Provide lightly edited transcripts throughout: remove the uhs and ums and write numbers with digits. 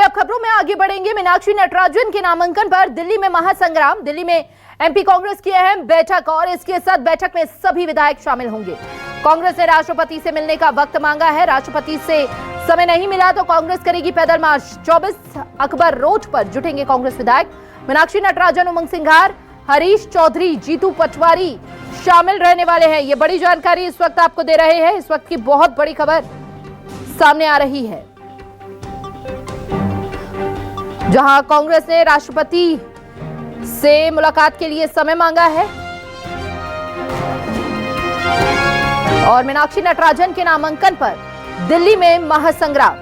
अब खबरों में आगे बढ़ेंगे। मीनाक्षी नटराजन के नामांकन पर दिल्ली में महासंग्राम। दिल्ली में एमपी कांग्रेस की अहम बैठक और इसके साथ बैठक में सभी विधायक शामिल होंगे। कांग्रेस ने राष्ट्रपति से मिलने का वक्त मांगा है। राष्ट्रपति से समय नहीं मिला तो कांग्रेस करेगी पैदल मार्च। 24 अकबर रोड पर जुटेंगे कांग्रेस विधायक। मीनाक्षी नटराजन, उमंग सिंघार, हरीश चौधरी, जीतू पटवारी शामिल रहने वाले हैं। ये बड़ी जानकारी इस वक्त आपको दे रहे हैं। इस वक्त की बहुत बड़ी खबर सामने आ रही है, जहां कांग्रेस ने राष्ट्रपति से मुलाकात के लिए समय मांगा है और मीनाक्षी नटराजन के नामांकन पर दिल्ली में महासंग्राम।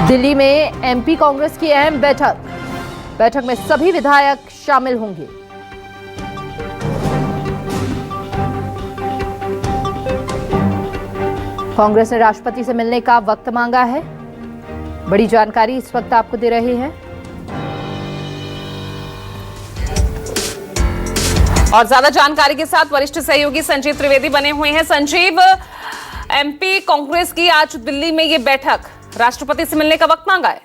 दिल्ली में एमपी कांग्रेस की अहम बैठक में सभी विधायक शामिल होंगे। कांग्रेस ने राष्ट्रपति से मिलने का वक्त मांगा है। बड़ी जानकारी इस वक्त आपको दे रहे हैं। और ज्यादा जानकारी के साथ वरिष्ठ सहयोगी संजीव त्रिवेदी बने हुए हैं। संजीव, एमपी कांग्रेस की आज दिल्ली में ये बैठक, राष्ट्रपति से मिलने का वक्त मांगा है।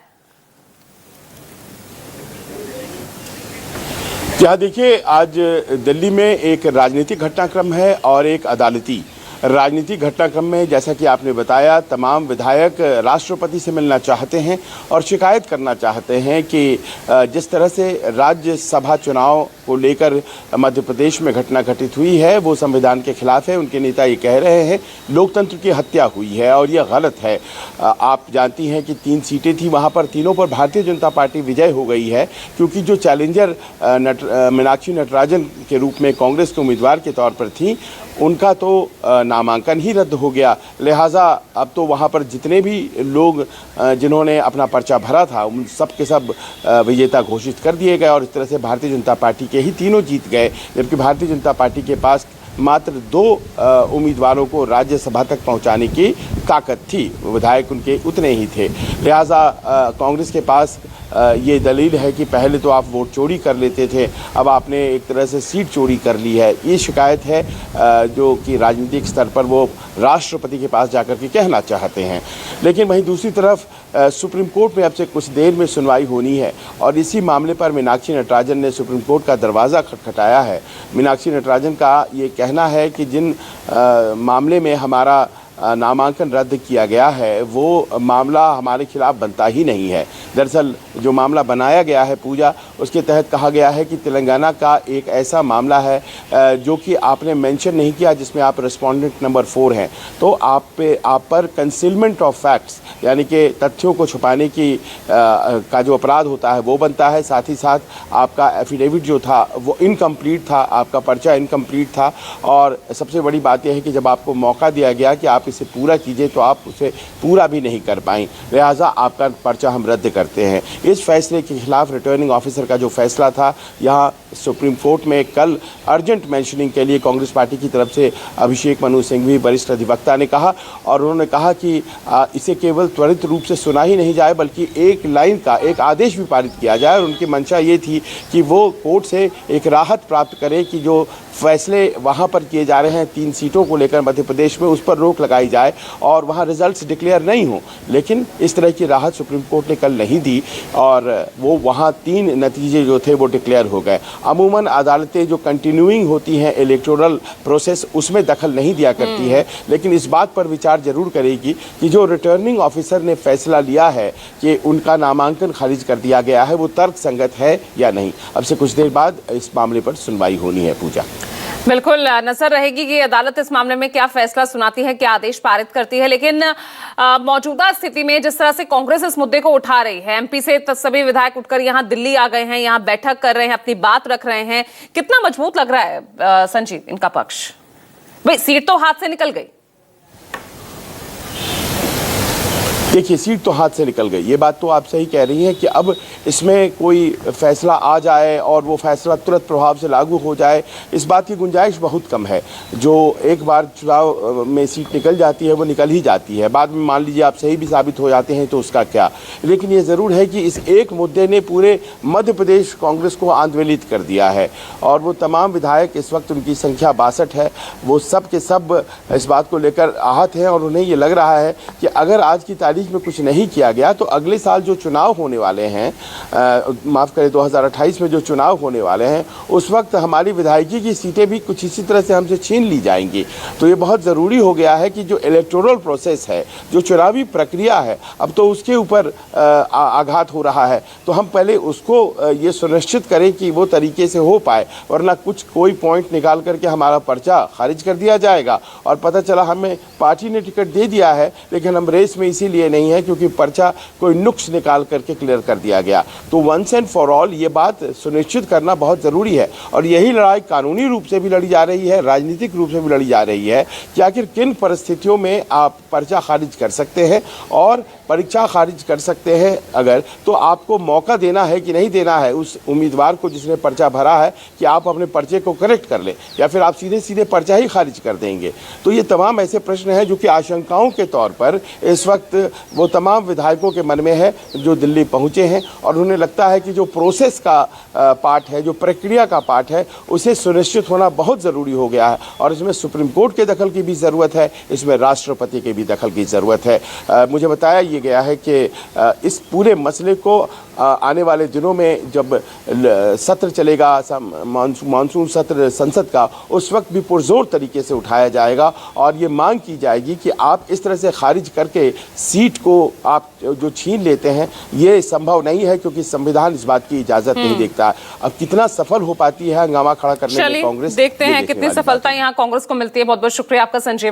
यहाँ देखिए, आज दिल्ली में एक राजनीतिक घटनाक्रम है और एक अदालती। राजनीतिक घटनाक्रम में जैसा कि आपने बताया, तमाम विधायक राष्ट्रपति से मिलना चाहते हैं और शिकायत करना चाहते हैं कि जिस तरह से राज्यसभा चुनाव को लेकर मध्य प्रदेश में घटना घटित हुई है वो संविधान के खिलाफ है। उनके नेता ये कह रहे हैं लोकतंत्र की हत्या हुई है और यह गलत है। आप जानती हैं कि 3 सीटें थी, वहाँ पर तीनों पर भारतीय जनता पार्टी विजय हो गई है, क्योंकि जो चैलेंजर मीनाक्षी नटराजन के रूप में कांग्रेस के उम्मीदवार के तौर पर थी, उनका तो नामांकन ही रद्द हो गया। लिहाजा अब तो वहाँ पर जितने भी लोग जिन्होंने अपना पर्चा भरा था उन सब के सब विजेता घोषित कर दिए गए और इस तरह से भारतीय जनता पार्टी के ही तीनों जीत गए, जबकि भारतीय जनता पार्टी के पास मात्र 2 उम्मीदवारों को राज्यसभा तक पहुंचाने की ताकत थी। विधायक उनके उतने ही थे। लिहाजा कांग्रेस के पास ये दलील है कि पहले तो आप वोट चोरी कर लेते थे, अब आपने एक तरह से सीट चोरी कर ली है। ये शिकायत है जो कि राजनीतिक स्तर पर वो राष्ट्रपति के पास जाकर के कहना चाहते हैं। लेकिन वहीं दूसरी तरफ सुप्रीम कोर्ट में अब से कुछ देर में सुनवाई होनी है और इसी मामले पर मीनाक्षी नटराजन ने सुप्रीम कोर्ट का दरवाज़ा खटखटाया है। मीनाक्षी नटराजन का ये कहना है कि जिन मामले में हमारा नामांकन रद्द किया गया है वो मामला हमारे खिलाफ बनता ही नहीं है। दरअसल जो मामला बनाया गया है पूजा, उसके तहत कहा गया है कि तेलंगाना का एक ऐसा मामला है जो कि आपने मेंशन नहीं किया, जिसमें आप रिस्पोंडेंट नंबर 4 हैं, तो आप पर कंसीलमेंट ऑफ फैक्ट्स यानी कि तथ्यों को छुपाने की का जो अपराध होता है वो बनता है। साथ ही साथ आपका एफिडेविट जो था वो इनकम्प्लीट था, आपका पर्चा इनकम्प्लीट था और सबसे बड़ी बात यह है कि जब आपको मौका दिया गया कि आप इसे पूरा कीजिए तो आप उसे पूरा भी नहीं कर पाई, लिहाजा आपका पर्चा हम रद्द करते हैं। इस फैसले के खिलाफ रिटर्निंग ऑफिसर का जो फैसला था, यहाँ सुप्रीम कोर्ट में कल अर्जेंट मेंशनिंग के लिए कांग्रेस पार्टी की तरफ से अभिषेक मनु सिंघवी वरिष्ठ अधिवक्ता ने कहा और उन्होंने कहा कि इसे केवल त्वरित रूप से सुना ही नहीं जाए बल्कि एक लाइन का एक आदेश भी पारित किया जाए। और उनकी मंशा ये थी कि वो कोर्ट से एक राहत प्राप्त करे कि जो फैसले वहाँ पर किए जा रहे हैं 3 सीटों को लेकर मध्य प्रदेश में, उस पर रोक लगाई जाए और वहाँ रिजल्ट्स डिक्लेयर नहीं हो। लेकिन इस तरह की राहत सुप्रीम कोर्ट ने कल नहीं दी और वो वहाँ 3 नतीजे जो थे वो डिक्लेयर हो गए। अमूमन अदालतें जो कंटिन्यूइंग होती हैं इलेक्टोरल प्रोसेस, उसमें दखल नहीं दिया करती है, लेकिन इस बात पर विचार जरूर करेगी कि जो रिटर्निंग ऑफिसर ने फैसला लिया है कि उनका नामांकन खारिज कर दिया गया है वो तर्क संगत है या नहीं। अब से कुछ देर बाद इस मामले पर सुनवाई होनी है। पूजा, बिल्कुल नजर रहेगी कि अदालत इस मामले में क्या फैसला सुनाती है, क्या आदेश पारित करती है। लेकिन मौजूदा स्थिति में जिस तरह से कांग्रेस इस मुद्दे को उठा रही है, एमपी से सभी विधायक उठकर यहां दिल्ली आ गए हैं, यहां बैठक कर रहे हैं, अपनी बात रख रहे हैं, कितना मजबूत लग रहा है संजीव इनका पक्ष? भाई सीट तो हाथ से निकल गई। देखिए, सीट तो हाथ से निकल गई, ये बात तो आप सही कह रही हैं कि अब इसमें कोई फैसला आ जाए और वो फैसला तुरंत प्रभाव से लागू हो जाए, इस बात की गुंजाइश बहुत कम है। जो एक बार चुनाव में सीट निकल जाती है वो निकल ही जाती है, बाद में मान लीजिए आप सही भी साबित हो जाते हैं तो उसका क्या। लेकिन ये ज़रूर है कि इस एक मुद्दे ने पूरे मध्य प्रदेश कांग्रेस को आंदोलित कर दिया है और वो तमाम विधायक, इस वक्त उनकी संख्या 62 है, वो सब के सब इस बात को लेकर आहत हैं और उन्हें ये लग रहा है कि अगर आज की तारीख में कुछ नहीं किया गया तो अगले साल जो चुनाव होने वाले हैं, माफ़ करें 2028 में जो चुनाव होने वाले हैं, उस वक्त हमारी विधायकी की सीटें भी कुछ इसी तरह से हमसे छीन ली जाएंगी। तो ये बहुत ज़रूरी हो गया है कि जो इलेक्टोरल प्रोसेस है, जो चुनावी प्रक्रिया है, अब तो उसके ऊपर आघात हो रहा है, तो हम पहले उसको ये सुनिश्चित करें कि वो तरीके से हो पाए, वरना कोई पॉइंट निकाल करके हमारा पर्चा खारिज कर दिया जाएगा और पता चला हमें पार्टी ने टिकट दे दिया है लेकिन हम रेस में इसीलिए नहीं है क्योंकि पर्चा कोई नुक्स निकाल करके क्लियर कर दिया गया। तो वंस एंड फॉर ऑल ये बात सुनिश्चित करना बहुत ज़रूरी है और यही लड़ाई कानूनी रूप से भी लड़ी जा रही है, राजनीतिक रूप से भी लड़ी जा रही है कि आखिर किन परिस्थितियों में आप पर्चा खारिज कर सकते हैं और परीक्षा खारिज कर सकते हैं अगर, तो आपको मौका देना है कि नहीं देना है उस उम्मीदवार को जिसने पर्चा भरा है कि आप अपने पर्चे को करेक्ट कर लें या फिर आप सीधे सीधे पर्चा ही खारिज कर देंगे। तो ये तमाम ऐसे प्रश्न हैं जो कि आशंकाओं के तौर पर इस वक्त वो तमाम विधायकों के मन में है जो दिल्ली पहुँचे हैं और उन्हें लगता है कि जो प्रोसेस का पार्ट है, जो प्रक्रिया का पार्ट है, उसे सुनिश्चित होना बहुत ज़रूरी हो गया है और इसमें सुप्रीम कोर्ट के दखल की भी ज़रूरत है, इसमें राष्ट्रपति के भी दखल की ज़रूरत है। मुझे बताया गया है कि इस पूरे मसले को आने वाले दिनों में जब सत्र चलेगा, मानसून सत्र संसद का, उस वक्त भी पुरजोर तरीके से उठाया जाएगा और ये मांग की जाएगी कि आप इस तरह से खारिज करके सीट को आप जो छीन लेते हैं, ये संभव नहीं है क्योंकि संविधान इस बात की इजाज़त नहीं देता। अब कितना सफल हो पाती है हंगामा खड़ा करने में कांग्रेस, देखते हैं कितनी सफलता यहाँ कांग्रेस को मिलती है। बहुत बहुत शुक्रिया आपका संजय।